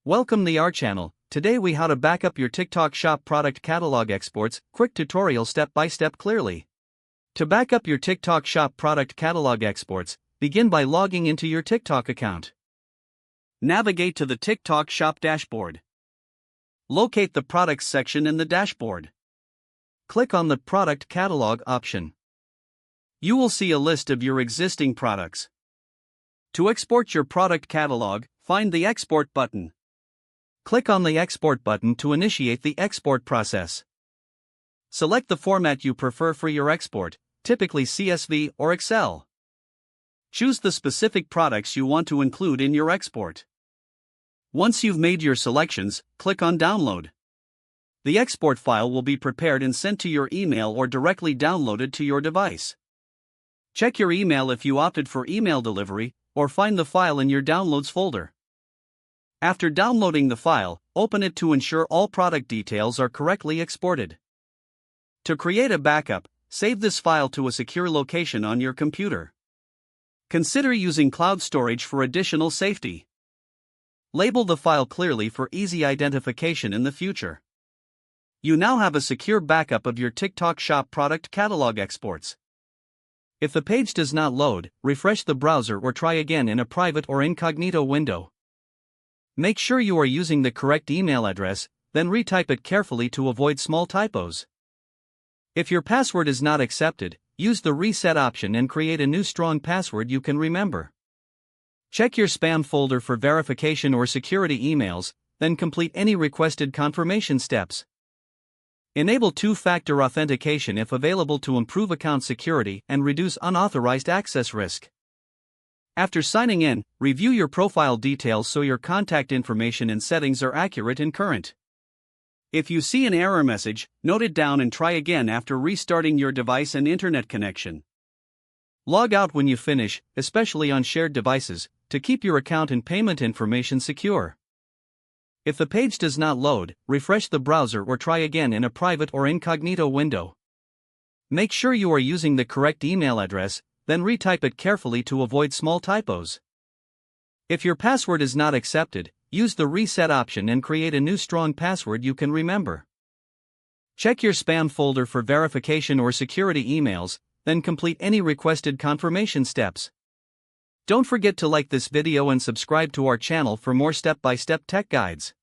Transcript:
Welcome to our channel. Today we how to back up your TikTok Shop product catalog exports, quick tutorial step by step clearly. To back up your TikTok Shop product catalog exports, begin by logging into your TikTok account. Navigate to the TikTok Shop dashboard. Locate the products section in the dashboard. Click on the product catalog option. You will see a list of your existing products. To export your product catalog, find the Export button. Click on the Export button to initiate the export process. Select the format you prefer for your export, typically CSV or Excel. Choose the specific products you want to include in your export. Once you've made your selections, click on Download. The export file will be prepared and sent to your email or directly downloaded to your device. Check your email if you opted for email delivery, or find the file in your Downloads folder. After downloading the file, open it to ensure all product details are correctly exported. To create a backup, save this file to a secure location on your computer. Consider using cloud storage for additional safety. Label the file clearly for easy identification in the future. You now have a secure backup of your TikTok Shop product catalog exports. If the page does not load, refresh the browser or try again in a private or incognito window. Make sure you are using the correct email address, then retype it carefully to avoid small typos. If your password is not accepted, use the reset option and create a new strong password you can remember. Check your spam folder for verification or security emails, then complete any requested confirmation steps. Enable two-factor authentication if available to improve account security and reduce unauthorized access risk. After signing in, review your profile details so your contact information and settings are accurate and current. If you see an error message, note it down and try again after restarting your device and internet connection. Log out when you finish, especially on shared devices, to keep your account and payment information secure. If the page does not load, refresh the browser or try again in a private or incognito window. Make sure you are using the correct email address, then retype it carefully to avoid small typos. If your password is not accepted, use the reset option and create a new strong password you can remember. Check your spam folder for verification or security emails, then complete any requested confirmation steps. Don't forget to like this video and subscribe to our channel for more step-by-step tech guides.